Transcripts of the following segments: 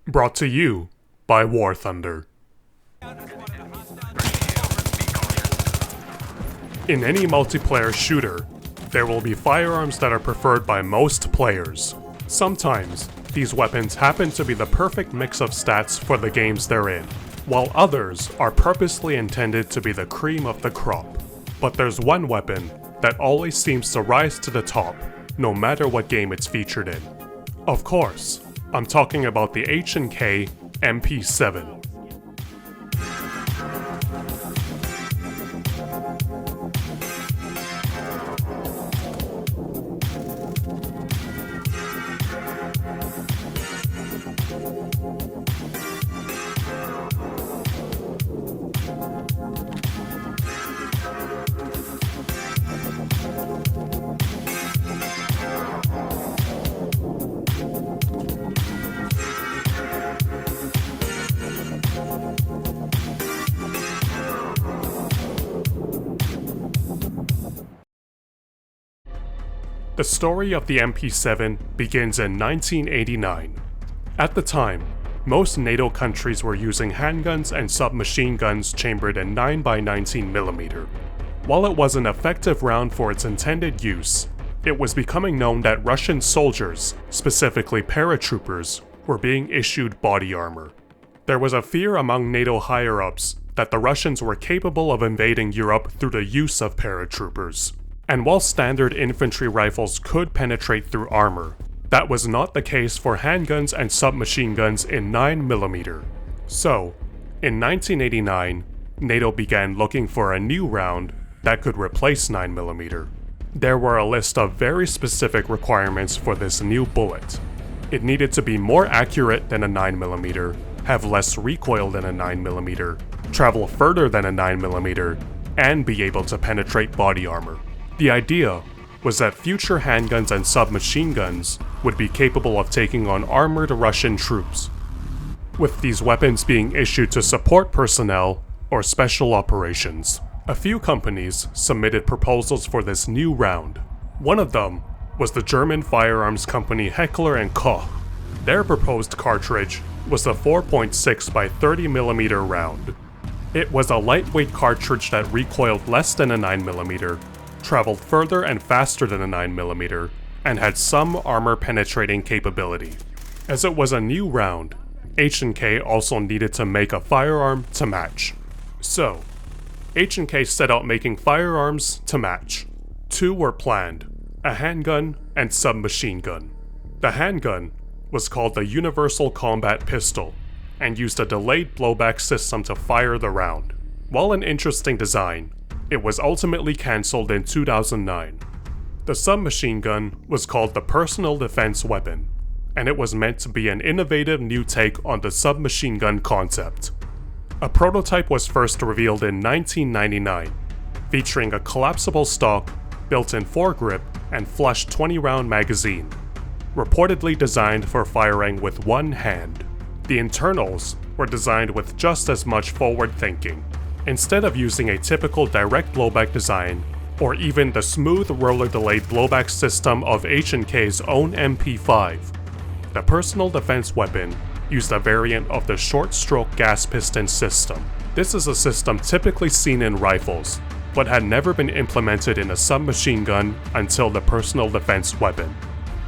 Brought to you by War Thunder. In any multiplayer shooter, there will be firearms that are preferred by most players. Sometimes, these weapons happen to be the perfect mix of stats for the games they're in, while others are purposely intended to be the cream of the crop. But there's one weapon that always seems to rise to the top, no matter what game it's featured in. Of course, I'm talking about the H&K MP7. The story of the MP7 begins in 1989. At the time, most NATO countries were using handguns and submachine guns chambered in 9x19mm. While it was an effective round for its intended use, it was becoming known that Russian soldiers, specifically paratroopers, were being issued body armor. There was a fear among NATO higher-ups that the Russians were capable of invading Europe through the use of paratroopers. And while standard infantry rifles could penetrate through armor, that was not the case for handguns and submachine guns in 9mm. So, in 1989, NATO began looking for a new round that could replace 9mm. There were a list of very specific requirements for this new bullet. It needed to be more accurate than a 9mm, have less recoil than a 9mm, travel further than a 9mm, and be able to penetrate body armor. The idea was that future handguns and submachine guns would be capable of taking on armored Russian troops, with these weapons being issued to support personnel or special operations. A few companies submitted proposals for this new round. One of them was the German firearms company Heckler & Koch. Their proposed cartridge was the 4.6x30mm round. It was a lightweight cartridge that recoiled less than a 9mm, traveled further and faster than a 9mm, and had some armor-penetrating capability. As it was a new round, H&K also needed to make a firearm to match. So, H&K set out making firearms to match. Two were planned, a handgun and submachine gun. The handgun was called the Universal Combat Pistol, and used a delayed blowback system to fire the round. While an interesting design, it was ultimately cancelled in 2009. The submachine gun was called the Personal Defense Weapon, and it was meant to be an innovative new take on the submachine gun concept. A prototype was first revealed in 1999, featuring a collapsible stock, built-in foregrip, and flush 20-round magazine, reportedly designed for firing with one hand. The internals were designed with just as much forward thinking. Instead of using a typical direct blowback design, or even the smooth roller-delayed blowback system of H&K's own MP5, the personal defense weapon used a variant of the short-stroke gas piston system. This is a system typically seen in rifles, but had never been implemented in a submachine gun until the personal defense weapon.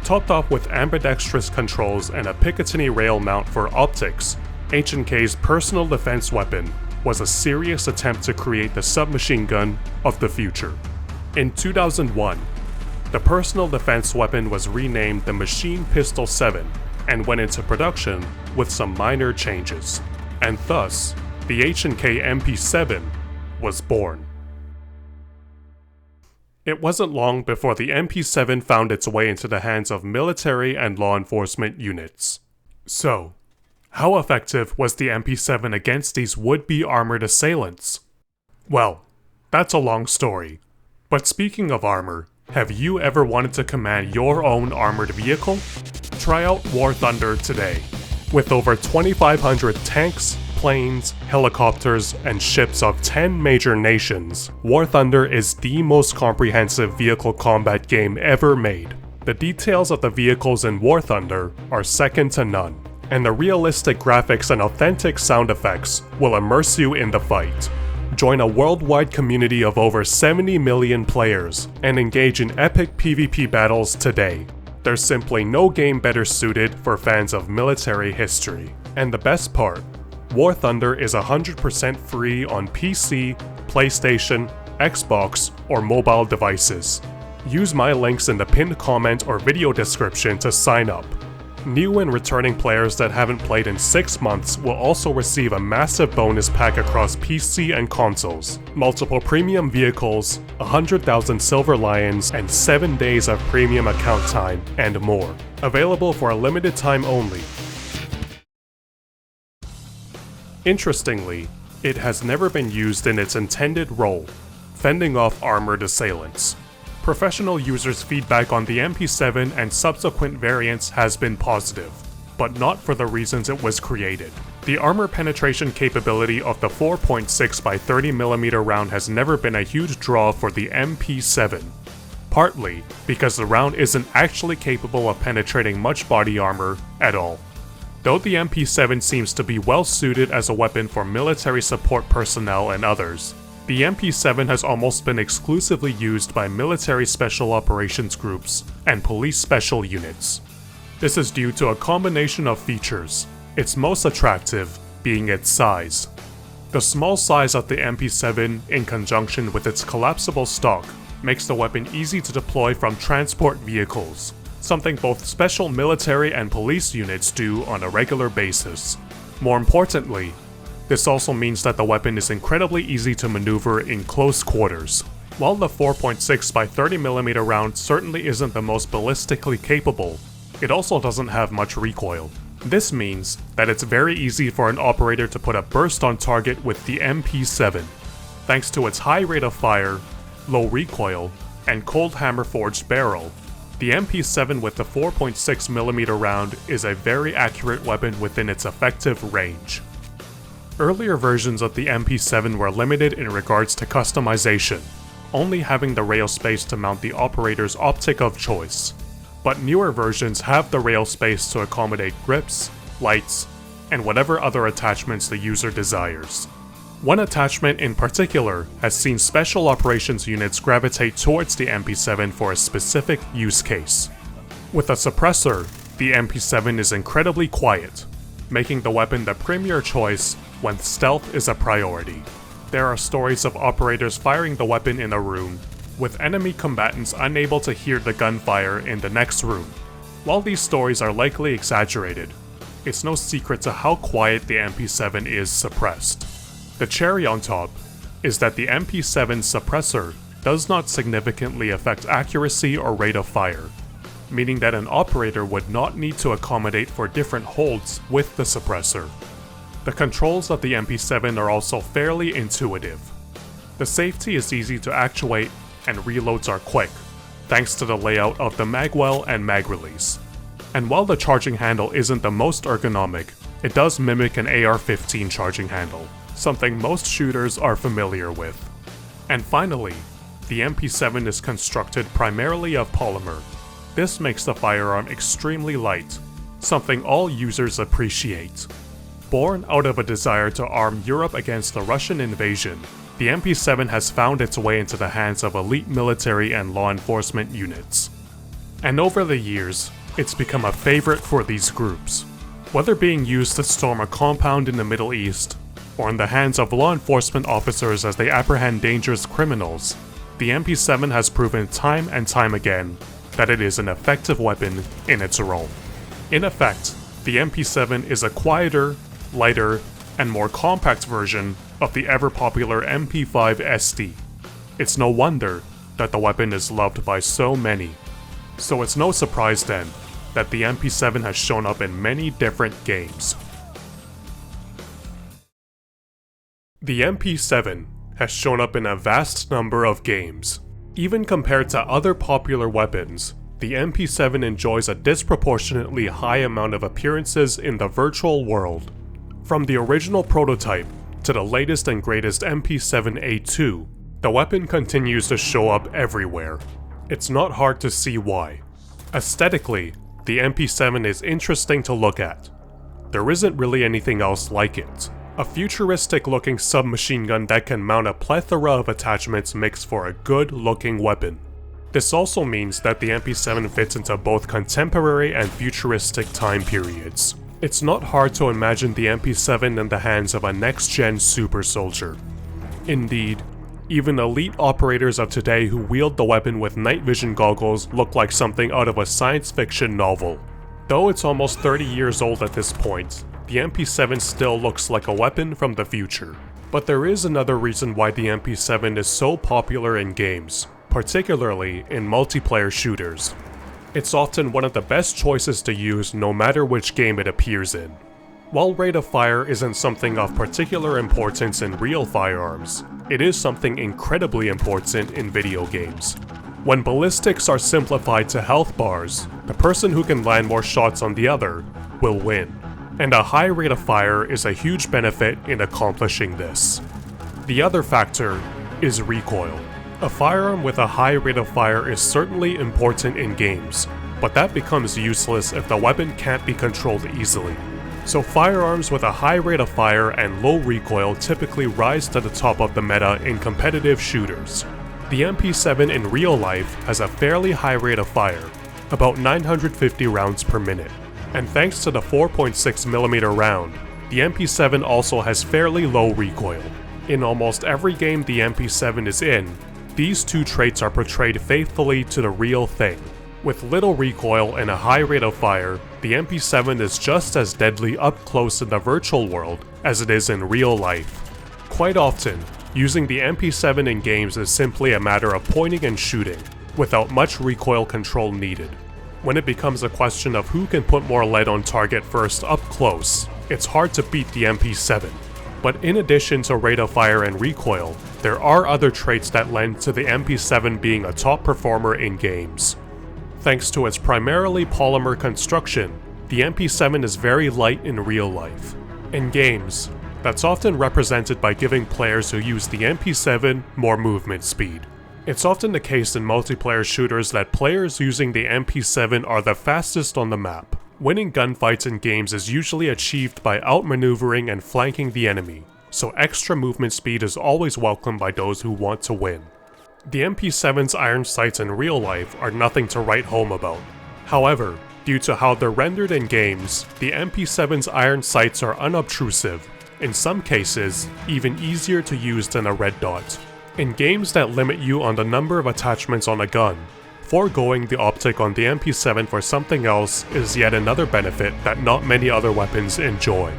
Topped off with ambidextrous controls and a Picatinny rail mount for optics, H&K's personal defense weapon was a serious attempt to create the submachine gun of the future. In 2001, the personal defense weapon was renamed the Machine Pistol 7 and went into production with some minor changes, and thus, the H&K MP7 was born. It wasn't long before the MP7 found its way into the hands of military and law enforcement units. So, how effective was the MP7 against these would-be armored assailants? Well, that's a long story. But speaking of armor, have you ever wanted to command your own armored vehicle? Try out War Thunder today. With over 2,500 tanks, planes, helicopters, and ships of 10 major nations, War Thunder is the most comprehensive vehicle combat game ever made. The details of the vehicles in War Thunder are second to none. and the realistic graphics and authentic sound effects will immerse you in the fight. Join a worldwide community of over 70 million players and engage in epic PvP battles today. There's simply no game better suited for fans of military history. And the best part, War Thunder is 100% free on PC, PlayStation, Xbox, or mobile devices. Use my links in the pinned comment or video description to sign up. New and returning players that haven't played in 6 months will also receive a massive bonus pack across PC and consoles, multiple premium vehicles, 100,000 Silver Lions, and 7 days of premium account time, and more. Available for a limited time only. Interestingly, it has never been used in its intended role, fending off armored assailants. Professional users' feedback on the MP7 and subsequent variants has been positive, but not for the reasons it was created. The armor penetration capability of the 4.6x30mm round has never been a huge draw for the MP7, partly because the round isn't actually capable of penetrating much body armor at all. Though the MP7 seems to be well suited as a weapon for military support personnel and others, the MP7 has almost been exclusively used by military special operations groups and police special units. This is due to a combination of features, its most attractive being its size. The small size of the MP7 in conjunction with its collapsible stock makes the weapon easy to deploy from transport vehicles, something both special military and police units do on a regular basis. More importantly, this also means that the weapon is incredibly easy to maneuver in close quarters. While the 4.6x30mm round certainly isn't the most ballistically capable, it also doesn't have much recoil. This means that it's very easy for an operator to put a burst on target with the MP7. Thanks to its high rate of fire, low recoil, and cold hammer forged barrel, the MP7 with the 4.6mm round is a very accurate weapon within its effective range. Earlier versions of the MP7 were limited in regards to customization, only having the rail space to mount the operator's optic of choice. But newer versions have the rail space to accommodate grips, lights, and whatever other attachments the user desires. One attachment in particular has seen special operations units gravitate towards the MP7 for a specific use case. With a suppressor, the MP7 is incredibly quiet, making the weapon the premier choice when stealth is a priority. There are stories of operators firing the weapon in a room, with enemy combatants unable to hear the gunfire in the next room. While these stories are likely exaggerated, it's no secret to how quiet the MP7 is suppressed. The cherry on top is that the MP7's suppressor does not significantly affect accuracy or rate of fire, meaning that an operator would not need to accommodate for different holds with the suppressor. The controls of the MP7 are also fairly intuitive. The safety is easy to actuate and reloads are quick, thanks to the layout of the magwell and mag release. And while the charging handle isn't the most ergonomic, it does mimic an AR-15 charging handle, something most shooters are familiar with. And finally, the MP7 is constructed primarily of polymer. This makes the firearm extremely light, something all users appreciate. Born out of a desire to arm Europe against the Russian invasion, the MP7 has found its way into the hands of elite military and law enforcement units. And over the years, it's become a favorite for these groups. Whether being used to storm a compound in the Middle East, or in the hands of law enforcement officers as they apprehend dangerous criminals, the MP7 has proven time and time again that it is an effective weapon in its role. In effect, the MP7 is a quieter, lighter, and more compact version of the ever-popular MP5 SD. It's no wonder that the weapon is loved by so many. So it's no surprise then that the MP7 has shown up in many different games. The MP7 has shown up in a vast number of games. Even compared to other popular weapons, the MP7 enjoys a disproportionately high amount of appearances in the virtual world. From the original prototype to the latest and greatest MP7A2, the weapon continues to show up everywhere. It's not hard to see why. Aesthetically, the MP7 is interesting to look at. there isn't really anything else like it. A futuristic-looking submachine gun that can mount a plethora of attachments makes for a good-looking weapon. This also means that the MP7 fits into both contemporary and futuristic time periods. It's not hard to imagine the MP7 in the hands of a next-gen super soldier. Indeed, even elite operators of today who wield the weapon with night vision goggles look like something out of a science fiction novel. Though it's almost 30 years old at this point, the MP7 still looks like a weapon from the future. But there is another reason why the MP7 is so popular in games, particularly in multiplayer shooters. It's often one of the best choices to use no matter which game it appears in. While rate of fire isn't something of particular importance in real firearms, it is something incredibly important in video games. When ballistics are simplified to health bars, the person who can land more shots on the other will win. And a high rate of fire is a huge benefit in accomplishing this. The other factor is recoil. A firearm with a high rate of fire is certainly important in games, but that becomes useless if the weapon can't be controlled easily. So firearms with a high rate of fire and low recoil typically rise to the top of the meta in competitive shooters. The MP7 in real life has a fairly high rate of fire, about 950 rounds per minute, and thanks to the 4.6mm round, the MP7 also has fairly low recoil. In almost every game the MP7 is in, these two traits are portrayed faithfully to the real thing. With little recoil and a high rate of fire, the MP7 is just as deadly up close in the virtual world as it is in real life. Quite often, using the MP7 in games is simply a matter of pointing and shooting, without much recoil control needed. When it becomes a question of who can put more lead on target first up close, it's hard to beat the MP7. But in addition to rate of fire and recoil, there are other traits that lend to the MP7 being a top performer in games. Thanks to its primarily polymer construction, the MP7 is very light in real life. In games, that's often represented by giving players who use the MP7 more movement speed. It's often the case in multiplayer shooters that players using the MP7 are the fastest on the map. Winning gunfights in games is usually achieved by outmaneuvering and flanking the enemy, so extra movement speed is always welcome by those who want to win. The MP7's iron sights in real life are nothing to write home about. However, due to how they're rendered in games, the MP7's iron sights are unobtrusive, in some cases, even easier to use than a red dot. In games that limit you on the number of attachments on a gun, foregoing the optic on the MP7 for something else is yet another benefit that not many other weapons enjoy.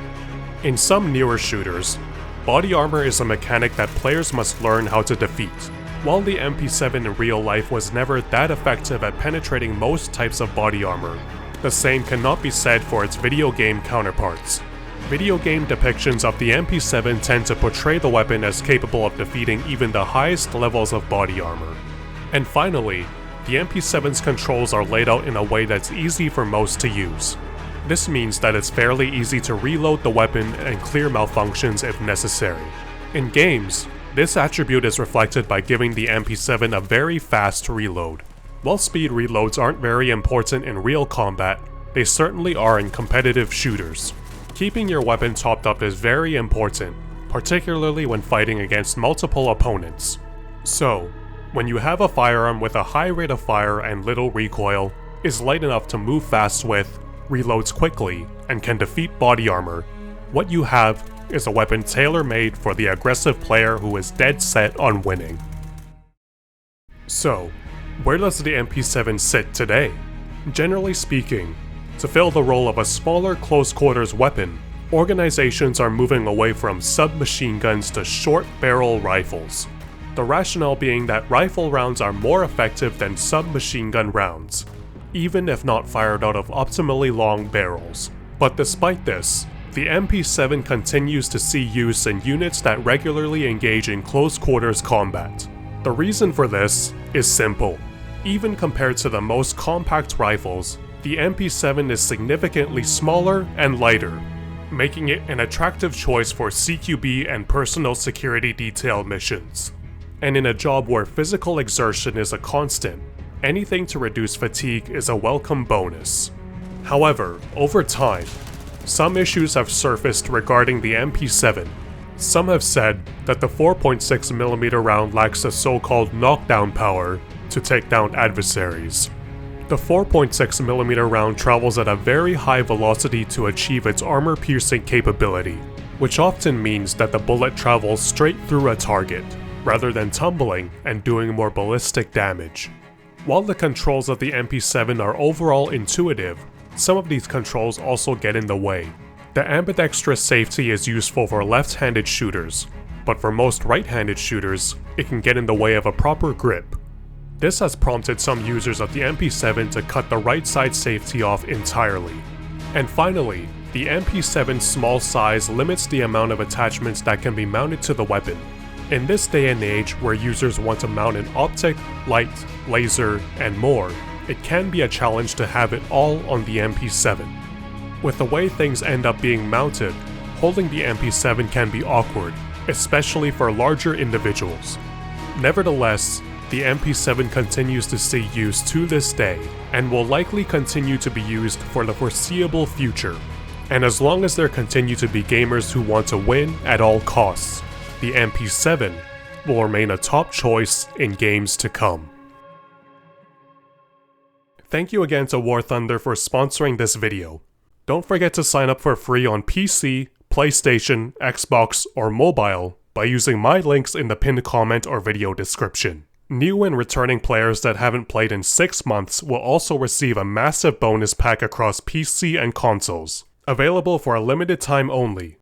In some newer shooters, body armor is a mechanic that players must learn how to defeat. While the MP7 in real life was never that effective at penetrating most types of body armor, the same cannot be said for its video game counterparts. Video game depictions of the MP7 tend to portray the weapon as capable of defeating even the highest levels of body armor. And finally, the MP7's controls are laid out in a way that's easy for most to use. This means that it's fairly easy to reload the weapon and clear malfunctions if necessary. In games, this attribute is reflected by giving the MP7 a very fast reload. While speed reloads aren't very important in real combat, they certainly are in competitive shooters. Keeping your weapon topped up is very important, particularly when fighting against multiple opponents. So, when you have a firearm with a high rate of fire and little recoil, is light enough to move fast with, reloads quickly, and can defeat body armor, what you have is a weapon tailor-made for the aggressive player who is dead set on winning. So, where does the MP7 sit today? Generally speaking, to fill the role of a smaller close-quarters weapon, organizations are moving away from submachine guns to short-barrel rifles. The rationale being that rifle rounds are more effective than submachine gun rounds, even if not fired out of optimally long barrels. But despite this, the MP7 continues to see use in units that regularly engage in close-quarters combat. The reason for this is simple. Even compared to the most compact rifles, the MP7 is significantly smaller and lighter, making it an attractive choice for CQB and personal security detail missions. And in a job where physical exertion is a constant, anything to reduce fatigue is a welcome bonus. However, over time, Some issues have surfaced regarding the MP7. Some have said that the 4.6mm round lacks the so-called knockdown power to take down adversaries. The 4.6mm round travels at a very high velocity to achieve its armor-piercing capability, which often means that the bullet travels straight through a target, rather than tumbling and doing more ballistic damage. While the controls of the MP7 are overall intuitive, some of these controls also get in the way. The ambidextrous safety is useful for left-handed shooters, but for most right-handed shooters, it can get in the way of a proper grip. This has prompted some users of the MP7 to cut the right side safety off entirely. And finally, the MP7's small size limits the amount of attachments that can be mounted to the weapon. In this day and age where users want to mount an optic, light, laser, and more, it can be a challenge to have it all on the MP7. With the way things end up being mounted, holding the MP7 can be awkward, especially for larger individuals. Nevertheless, the MP7 continues to see use to this day, and will likely continue to be used for the foreseeable future. And as long as there continue to be gamers who want to win at all costs, the MP7 will remain a top choice in games to come. Thank you again to War Thunder for sponsoring this video. Don't forget to sign up for free on PC, PlayStation, Xbox, or mobile by using my links in the pinned comment or video description. New and returning players that haven't played in 6 months will also receive a massive bonus pack across PC and consoles, available for a limited time only.